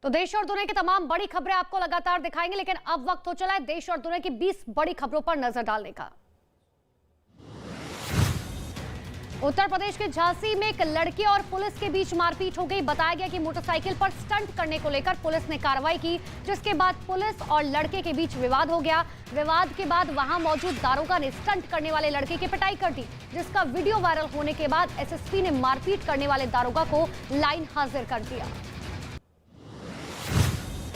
तो देश और दुनिया की तमाम बड़ी खबरें आपको लगातार दिखाएंगे, लेकिन अब वक्त हो चला है देश और दुनिया की 20 बड़ी खबरों पर नजर डालने का। उत्तर प्रदेश के झांसी में एक लड़के और पुलिस के बीच मारपीट हो गई। बताया गया कि मोटरसाइकिल पर स्टंट करने को लेकर पुलिस ने कार्रवाई की, जिसके बाद पुलिस और लड़के के बीच विवाद हो गया। विवाद के बाद वहां मौजूद दारोगा ने स्टंट करने वाले लड़के की पिटाई कर दी, जिसका वीडियो वायरल होने के बाद एसएसपी ने मारपीट करने वाले दारोगा को लाइन हाजिर कर दिया।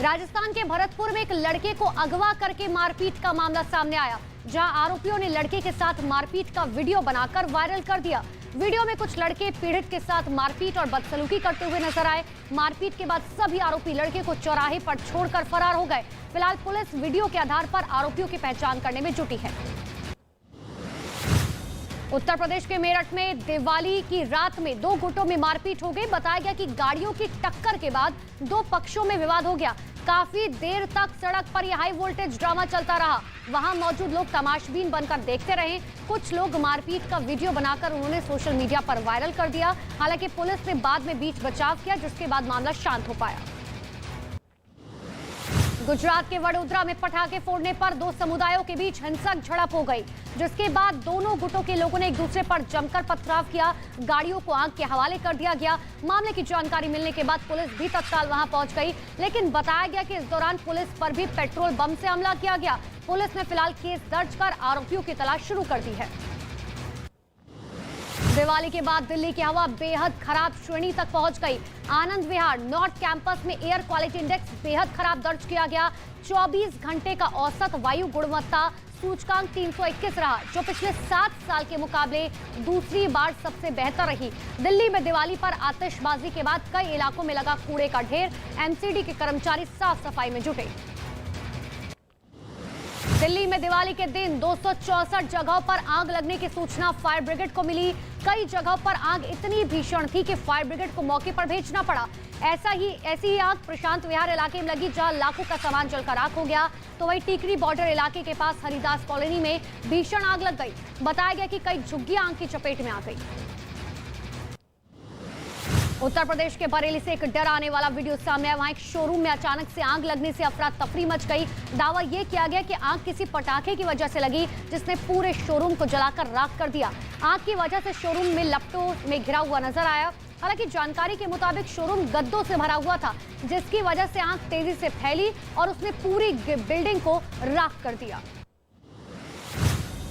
राजस्थान के भरतपुर में एक लड़के को अगवा करके मारपीट का मामला सामने आया, जहां आरोपियों ने लड़के के साथ मारपीट का वीडियो बनाकर वायरल कर दिया। वीडियो में कुछ लड़के पीड़ित के साथ मारपीट और बदसलूकी करते हुए नजर आए। मारपीट के बाद सभी आरोपी लड़के को चौराहे पर छोड़कर फरार हो गए। फिलहाल पुलिस वीडियो के आधार पर आरोपियों की पहचान करने में जुटी है। उत्तर प्रदेश के मेरठ में दिवाली की रात में दो गुटों में मारपीट हो गई। बताया गया कि गाड़ियों की टक्कर के बाद दो पक्षों में विवाद हो गया। काफी देर तक सड़क पर यह हाई वोल्टेज ड्रामा चलता रहा। वहां मौजूद लोग तमाशबीन बनकर देखते रहे। कुछ लोग मारपीट का वीडियो बनाकर उन्होंने सोशल मीडिया पर वायरल कर दिया। हालांकि पुलिस ने बाद में बीच बचाव किया, जिसके बाद मामला शांत हो पाया। गुजरात के वडोदरा में पटाखे फोड़ने पर दो समुदायों के बीच हिंसक झड़प हो गई, जिसके बाद दोनों गुटों के लोगों ने एक दूसरे पर जमकर पथराव किया। गाड़ियों को आग के हवाले कर दिया गया। मामले की जानकारी मिलने के बाद पुलिस भी तत्काल वहां पहुंच गई, लेकिन बताया गया कि इस दौरान पुलिस पर भी पेट्रोल बम से हमला किया गया। पुलिस ने फिलहाल केस दर्ज कर आरोपियों की तलाश शुरू कर दी है। दिवाली के बाद दिल्ली की हवा बेहद खराब श्रेणी तक पहुंच गई। आनंद विहार नॉर्थ कैंपस में एयर क्वालिटी इंडेक्स बेहद खराब दर्ज किया गया। 24 घंटे का औसत वायु गुणवत्ता सूचकांक 321 रहा, जो पिछले 7 साल के मुकाबले दूसरी बार सबसे बेहतर रही। दिल्ली में दिवाली पर आतिशबाजी के बाद कई इलाकों में लगा कूड़े का ढेर। एमसीडी के कर्मचारी साफ सफाई में जुटे। दिल्ली में दिवाली के दिन 264 जगहों पर आग लगने की सूचना फायर ब्रिगेड को मिली। कई जगहों पर आग इतनी भीषण थी कि फायर ब्रिगेड को मौके पर भेजना पड़ा। ऐसी ही आग प्रशांत विहार इलाके में लगी, जहां लाखों का सामान जलकर राख हो गया। तो वहीं टीकरी बॉर्डर इलाके के पास हरिदास कॉलोनी में भीषण आग लग गई। बताया गया कि कई झुग्गियां आग की चपेट में आ गई। उत्तर प्रदेश के बरेली से एक डराने वाला वीडियो सामने आया। वहां एक शोरूम में अचानक से आग लगने से अफरा तफरी मच गई। दावा यह किया गया कि आग किसी पटाखे की वजह से लगी, जिसने पूरे शोरूम को जलाकर राख कर दिया। आग की वजह से शोरूम में लपटों में घिरा हुआ नजर आया। हालांकि जानकारी के मुताबिक शोरूम गद्दों से भरा हुआ था, जिसकी वजह से आग तेजी से फैली और उसने पूरी बिल्डिंग को राख कर दिया।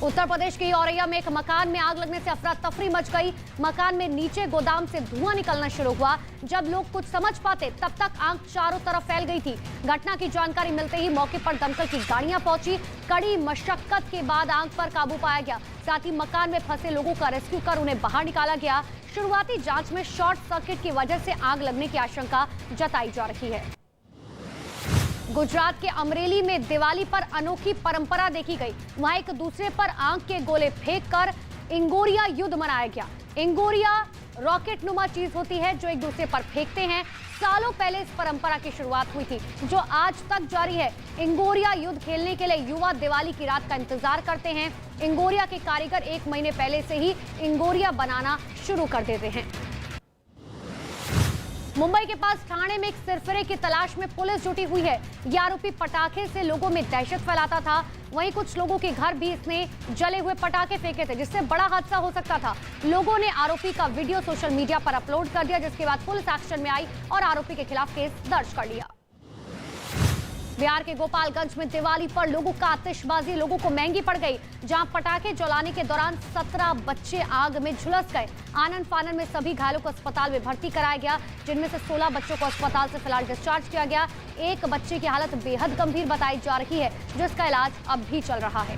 उत्तर प्रदेश के औरैया में एक मकान में आग लगने से अफरा तफरी मच गई। मकान में नीचे गोदाम से धुआं निकलना शुरू हुआ। जब लोग कुछ समझ पाते तब तक आग चारों तरफ फैल गई थी। घटना की जानकारी मिलते ही मौके पर दमकल की गाड़ियां पहुंची। कड़ी मशक्कत के बाद आग पर काबू पाया गया। साथ ही मकान में फंसे लोगों का रेस्क्यू कर उन्हें बाहर निकाला गया। शुरुआती जांच में शॉर्ट सर्किट की वजह से आग लगने की आशंका जताई जा रही है। गुजरात के अमरेली में दिवाली पर अनोखी परंपरा देखी गई। वहां एक दूसरे पर आग के गोले फेंककर इंगोरिया युद्ध मनाया गया। इंगोरिया रॉकेट नुमा चीज होती है जो एक दूसरे पर फेंकते हैं। सालों पहले इस परंपरा की शुरुआत हुई थी, जो आज तक जारी है। इंगोरिया युद्ध खेलने के लिए युवा दिवाली की रात का इंतजार करते हैं। इंगोरिया के कारीगर 1 महीने पहले से ही इंगोरिया बनाना शुरू कर देते हैं। मुंबई के पास ठाणे में एक सिरफिरे की तलाश में पुलिस जुटी हुई है। यह आरोपी पटाखे से लोगों में दहशत फैलाता था। वहीं कुछ लोगों के घर भी इसने जले हुए पटाखे फेंके थे, जिससे बड़ा हादसा हो सकता था। लोगों ने आरोपी का वीडियो सोशल मीडिया पर अपलोड कर दिया, जिसके बाद पुलिस एक्शन में आई और आरोपी के खिलाफ केस दर्ज कर लिया। बिहार के गोपालगंज में दिवाली पर लोगों का आतिशबाजी लोगों को महंगी पड़ गई, जहां पटाखे जलाने के दौरान 17 बच्चे आग में झुलस गए। आनंद फानन में सभी घायलों को अस्पताल में भर्ती कराया गया, जिनमें से 16 बच्चों को अस्पताल से फिलहाल डिस्चार्ज किया गया। एक बच्चे की हालत बेहद गंभीर बताई जा रही है, जिसका इलाज अब भी चल रहा है।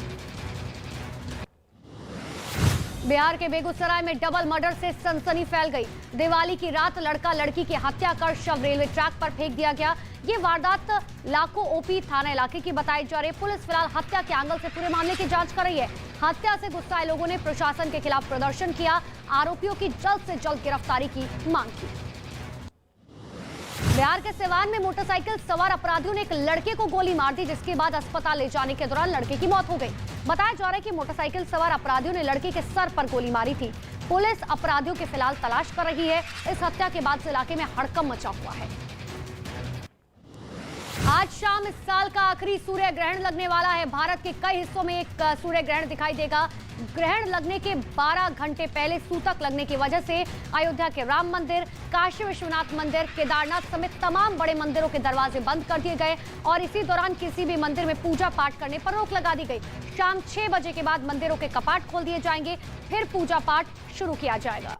बिहार के बेगूसराय में डबल मर्डर से सनसनी फैल गई। दिवाली की रात लड़का लड़की की हत्या कर शव रेलवे ट्रैक पर फेंक दिया गया। ये वारदात लाखो ओपी थाना इलाके की बताई जा रही है। पुलिस फिलहाल हत्या के एंगल से पूरे मामले की जांच कर रही है। हत्या से गुस्साए लोगों ने प्रशासन के खिलाफ प्रदर्शन किया। आरोपियों की जल्द से जल्द गिरफ्तारी की मांग की। बिहार के सिवान में मोटरसाइकिल सवार अपराधियों ने एक लड़के को गोली मार दी, जिसके बाद अस्पताल ले जाने के दौरान लड़के की मौत हो गई। बताया जा रहा है कि मोटरसाइकिल सवार अपराधियों ने लड़के के सर पर गोली मारी थी। पुलिस अपराधियों की फिलहाल तलाश कर रही है। इस हत्या के बाद से इलाके में हड़कंप मचा हुआ है। आज शाम इस साल का आखिरी सूर्य ग्रहण लगने वाला है। भारत के कई हिस्सों में एक सूर्य ग्रहण दिखाई देगा। ग्रहण लगने के 12 घंटे पहले सूतक लगने की वजह से अयोध्या के राम मंदिर, काशी विश्वनाथ मंदिर, केदारनाथ समेत तमाम बड़े मंदिरों के दरवाजे बंद कर दिए गए और इसी दौरान किसी भी मंदिर में पूजा पाठ करने पर रोक लगा दी गई। शाम 6 बजे के बाद मंदिरों के कपाट खोल दिए जाएंगे, फिर पूजा पाठ शुरू किया जाएगा।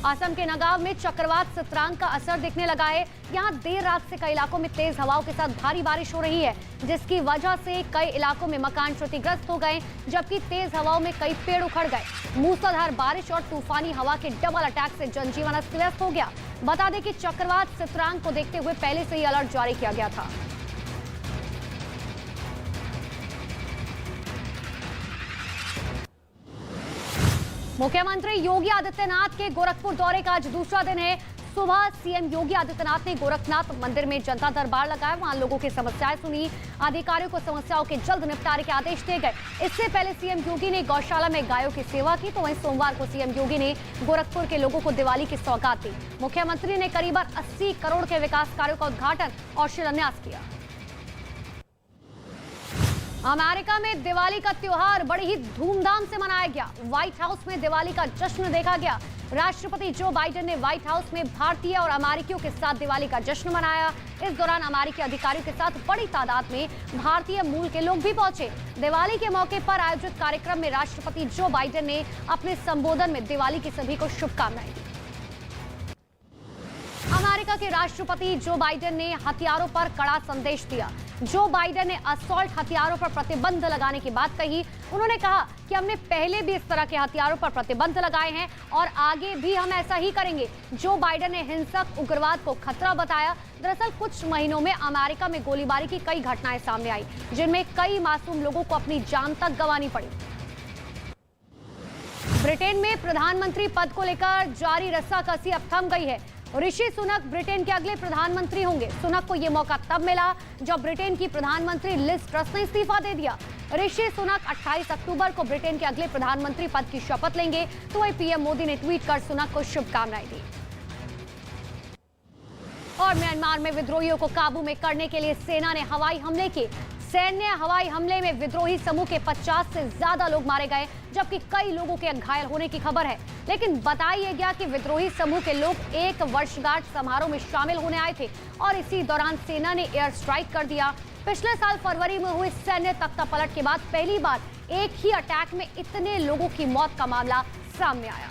असम के नगाव में चक्रवात सित्रांग का असर दिखने लगा है। यहां देर रात से कई इलाकों में तेज हवाओं के साथ भारी बारिश हो रही है, जिसकी वजह से कई इलाकों में मकान क्षतिग्रस्त हो गए, जबकि तेज हवाओं में कई पेड़ उखड़ गए। मूसलाधार बारिश और तूफानी हवा के डबल अटैक से जनजीवन अस्त व्यस्त हो गया। बता दें कि चक्रवात सित्रांग को देखते हुए पहले से ही अलर्ट जारी किया गया था। मुख्यमंत्री योगी आदित्यनाथ के गोरखपुर दौरे का आज दूसरा दिन है। सुबह सीएम योगी आदित्यनाथ ने गोरखनाथ मंदिर में जनता दरबार लगाया, वहां लोगों की समस्याएं सुनी। अधिकारियों को समस्याओं के जल्द निपटारे के आदेश दिए गए। इससे पहले सीएम योगी ने गौशाला में गायों की सेवा की, तो वहीं सोमवार को सीएम योगी ने गोरखपुर के लोगों को दिवाली की सौगात दी। मुख्यमंत्री ने करीब 80 करोड़ के विकास कार्यों का उद्घाटन और शिलान्यास किया। अमेरिका में दिवाली का त्योहार बड़ी ही धूमधाम से मनाया गया। व्हाइट हाउस में दिवाली का जश्न देखा गया। राष्ट्रपति जो बाइडेन ने व्हाइट हाउस में भारतीय और अमेरिकियों के साथ दिवाली का जश्न मनाया। इस दौरान अमेरिकी अधिकारियों के साथ बड़ी तादाद में भारतीय मूल के लोग भी पहुंचे। दिवाली के मौके पर आयोजित कार्यक्रम में राष्ट्रपति जो बाइडेन ने अपने संबोधन में दिवाली की सभी को शुभकामनाएं दी। अमेरिका के राष्ट्रपति जो बाइडेन ने हथियारों पर कड़ा संदेश दिया। जो बाइडेन ने असॉल्ट हथियारों पर प्रतिबंध लगाने की बात कही। उन्होंने कहा कि हमने पहले भी इस तरह के हथियारों पर प्रतिबंध लगाए हैं और आगे भी हम ऐसा ही करेंगे। जो बाइडेन ने हिंसक उग्रवाद को खतरा बताया। दरअसल कुछ महीनों में अमेरिका में गोलीबारी की कई घटनाएं सामने आई, जिनमें कई मासूम लोगों को अपनी जान तक गंवानी पड़ी। ब्रिटेन में प्रधानमंत्री पद को लेकर जारी रस्साकसी अब थम गई है। ऋषि सुनक ब्रिटेन के अगले प्रधानमंत्री होंगे। सुनक को यह मौका तब मिला जब ब्रिटेन की प्रधानमंत्री लिज ट्रस ने इस्तीफा दे दिया। ऋषि सुनक 28 अक्टूबर को ब्रिटेन के अगले प्रधानमंत्री पद की शपथ लेंगे, तो वही पीएम मोदी ने ट्वीट कर सुनक को शुभकामनाएं दी। और म्यांमार में विद्रोहियों को काबू में करने के लिए सेना ने हवाई हमले किए। सैन्य हवाई हमले में विद्रोही समूह के 50 से ज्यादा लोग मारे गए, जबकि कई लोगों के घायल होने की खबर है। लेकिन बताया गया कि विद्रोही समूह के लोग एक वर्षगांठ समारोह में शामिल होने आए थे और इसी दौरान सेना ने एयर स्ट्राइक कर दिया। पिछले साल फरवरी में हुए सैन्य तख्तापलट के बाद पहली बार एक ही अटैक में इतने लोगों की मौत का मामला सामने आया।